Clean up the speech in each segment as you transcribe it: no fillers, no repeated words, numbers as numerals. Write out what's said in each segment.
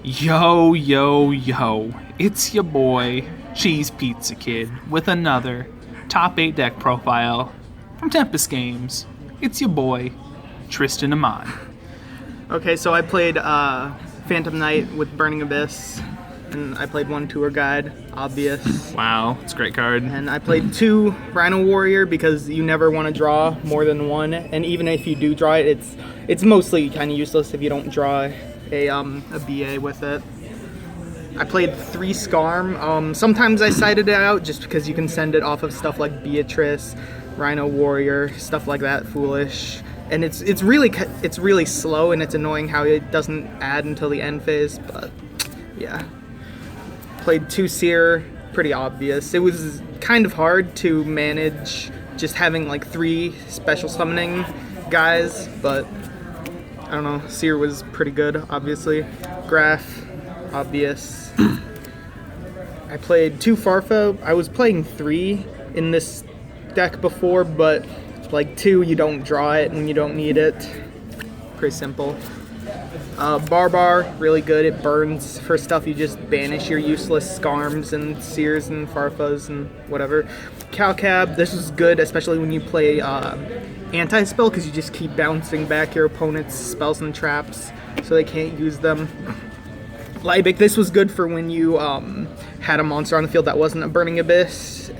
Yo, yo, yo. It's your boy, Cheese Pizza Kid, with another top 8 deck profile from Tempest Games. It's your boy, Tristan Amon. Okay, so I played Phantom Knight with Burning Abyss, and I played 1 Tour Guide, obvious. Wow, it's a great card. And I played 2 Rhino Warrior because you never want to draw more than 1, and even if you do draw it, it's mostly kind of useless if you don't draw a BA with it. I played 3 Skarm. Sometimes I sided it out just because you can send it off of stuff like Beatrice, Rhino Warrior, stuff like that, Foolish. And it's really slow, and it's annoying how it doesn't add until the end phase, but yeah. Played 2 Seer, pretty obvious. It was kind of hard to manage just having like 3 special summoning guys, but I don't know, Seer was pretty good, obviously. Graph, obvious. I played 2 Farfa. I was playing 3 in this deck before, but like 2, you don't draw it when you don't need it. Pretty simple. Barbar, really good. It burns for stuff. You just banish your useless Skarms and Seers and Farfas and whatever. Calcab, this is good, especially when you play anti-spell, because you just keep bouncing back your opponent's spells and traps so they can't use them. Liebig, this was good for when you had a monster on the field that wasn't a Burning Abyss,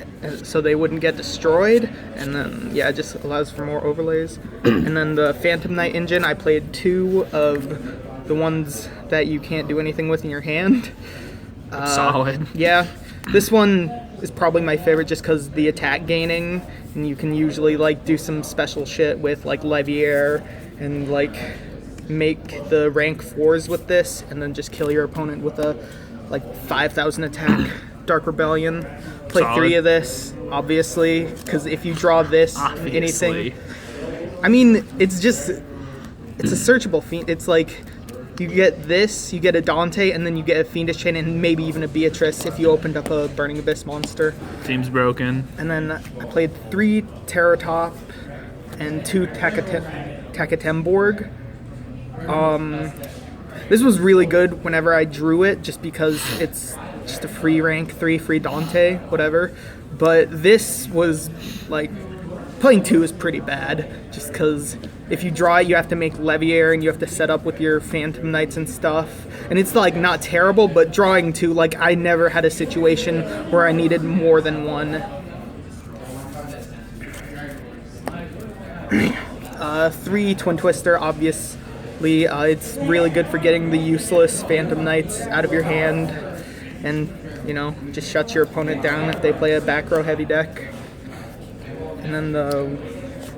so they wouldn't get destroyed, and then, yeah, it just allows for more overlays. And then the Phantom Knight engine, I played 2 of the ones that you can't do anything with in your hand. Solid. Yeah, this one is probably my favorite just because the attack gaining, and you can usually like do some special shit with like Leviair and like make the rank 4s with this, and then just kill your opponent with a like 5,000 attack Dark Rebellion. Play Solid. 3 of this, obviously, because if you draw this, anything. I mean, it's a searchable fiend. It's like you get this, you get a Dante, and then you get a Fiendish Chain, and maybe even a Beatrice if you opened up a Burning Abyss monster. Team's broken. And then I played 3 Terratop and 2 Takatemborg. This was really good whenever I drew it, just because it's just a free rank 3, free Dante, whatever. But this was like, playing 2 is pretty bad, just because if you draw it, you have to make Leviair and you have to set up with your Phantom Knights and stuff. And it's like not terrible, but drawing 2, like I never had a situation where I needed more than 1. 3 Twin Twister, obviously. It's really good for getting the useless Phantom Knights out of your hand, and, you know, just shuts your opponent down if they play a back row heavy deck. And then the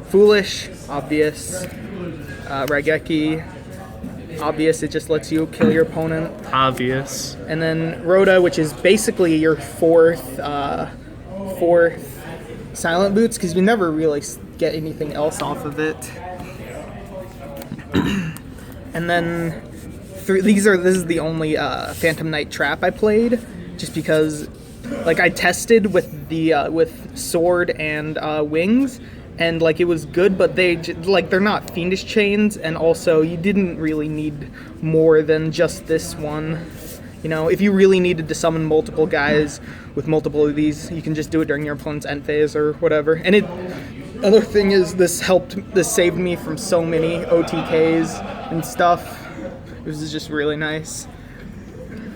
Foolish, obvious. Raigeki, obvious, it just lets you kill your opponent. Obvious. And then Rhoda, which is basically your fourth Silent Boots, because you never really get anything else off of it. And then this is the only Phantom Knight trap I played, just because like I tested with the with Sword and Wings, and like it was good, but they're not Fiendish Chains, and also you didn't really need more than just this one. You know, if you really needed to summon multiple guys with multiple of these, you can just do it during your opponent's end phase or whatever. And other thing is, this saved me from so many OTKs and stuff. It was just really nice.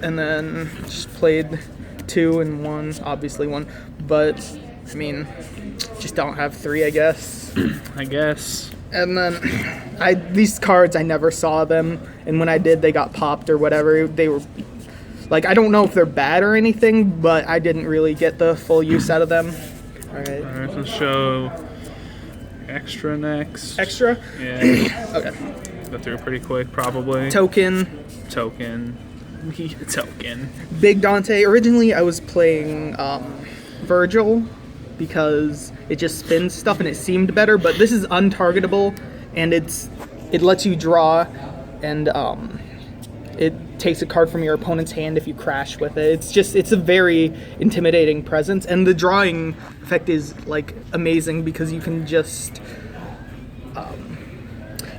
And then just played 2 and 1, obviously 1, but I mean, just don't have 3, I guess. I guess. And then these cards, I never saw them, and when I did, they got popped or whatever. They were like, I don't know if they're bad or anything, but I didn't really get the full use out of them. All right, Let's show extra next. Extra? Yeah. Okay. Go through pretty quick, probably. Token. Big Dante. Originally, I was playing Virgil because it just spins stuff and it seemed better, but this is untargetable, and it lets you draw, and it takes a card from your opponent's hand if you crash with it. It's a very intimidating presence, and the drawing effect is like amazing because you can just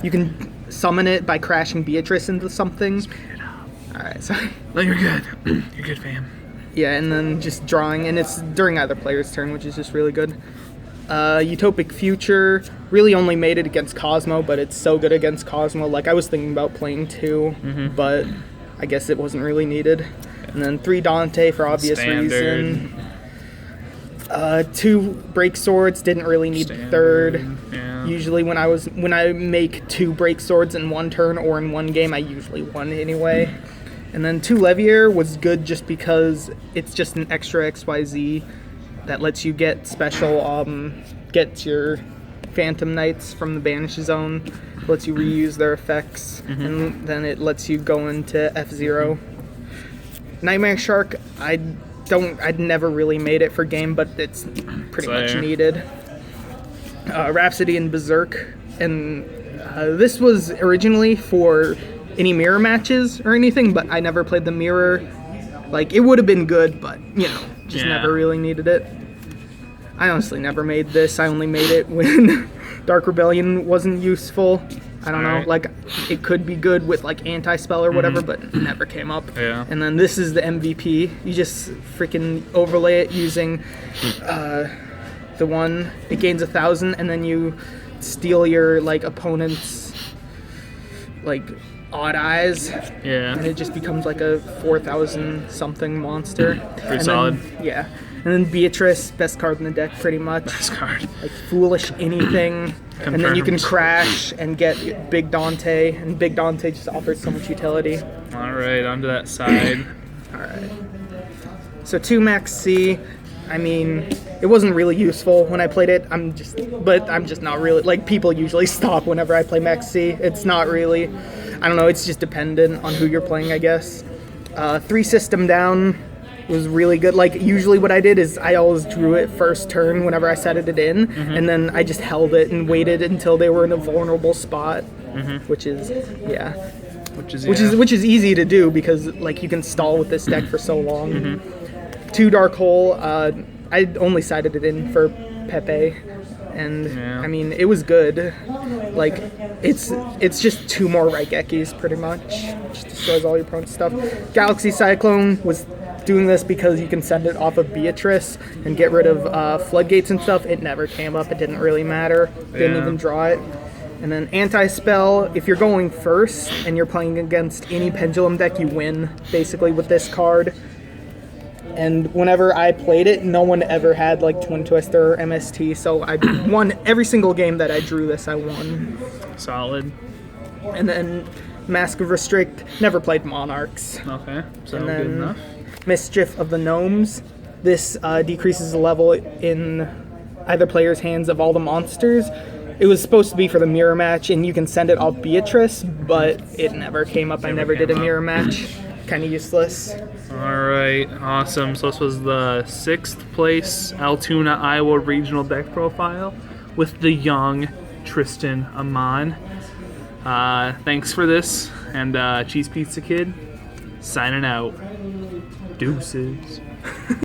you can summon it by crashing Beatrice into something. Alright, sorry. No, you're good. You're good, fam. Yeah, and then just drawing, and it's during either player's turn, which is just really good. Utopic Future really only made it against Cosmo, but it's so good against Cosmo. Like, I was thinking about playing 2, but I guess it wasn't really needed. And then 3 Dante for obvious reason. 2 Break Swords, didn't really need the third. Yeah. Usually when I make 2 Break Swords in one turn or in one game, I usually won anyway. And then 2 Levier was good just because it's just an extra XYZ that lets you get special, get your Phantom Knights from the Banish Zone, lets you reuse their effects, and then it lets you go into F-Zero. Nightmare Shark, I'd never really made it for game, but it's pretty much needed. Rhapsody and Berserk, and this was originally for any mirror matches or anything, but I never played the mirror. Like, it would have been good, but, just never really needed it. I honestly never made this. I only made it when Dark Rebellion wasn't useful. I don't know, like, it could be good with, like, anti-spell or whatever, but it never came up. Yeah. And then this is the MVP. You just freaking overlay it using the one. It gains 1,000, and then you steal your, like, opponent's, like, odd eyes. Yeah. And it just becomes, like, a 4,000-something monster. Pretty solid. Yeah. And then Beatrice, best card in the deck, pretty much. Best card. Like, Foolish Anything. And then you can crash and get Big Dante, and Big Dante just offers so much utility. Alright, onto that side. Alright. So 2 Max C, I mean, it wasn't really useful when I played it. I'm just not really, like, people usually stop whenever I play Max C. It's not really, I don't know, it's just dependent on who you're playing, I guess. 3 System Down was really good. Like, usually what I did is I always drew it first turn whenever I set it in, and then I just held it and waited until they were in a vulnerable spot, which is easy to do because, like, you can stall with this deck for so long. 2 Dark Hole, I only sided it in for Pepe, and I mean, it was good. Like, it's just 2 more Raigekis pretty much. Just destroys all your opponent's stuff. Galaxy Cyclone was doing this because you can send it off of Beatrice and get rid of floodgates and stuff. It never came up. It didn't really matter. Didn't even draw it. And then Anti-Spell, if you're going first and you're playing against any Pendulum deck, you win, basically, with this card. And whenever I played it, no one ever had, like, Twin Twister or MST, so I won every single game that I drew this, I won. Solid. And then Mask of Restrict, never played Monarchs. Okay, so And then good enough. Mischief of the Gnomes. This decreases the level in either player's hands of all the monsters. It was supposed to be for the mirror match, and you can send it off Beatrice, but it never came up. I never did a mirror match. Kind of useless. Alright, awesome. So this was the 6th place Altoona, Iowa regional deck profile with the young Tristan Amon. Thanks for this, and Cheese Pizza Kid signing out. Deuces.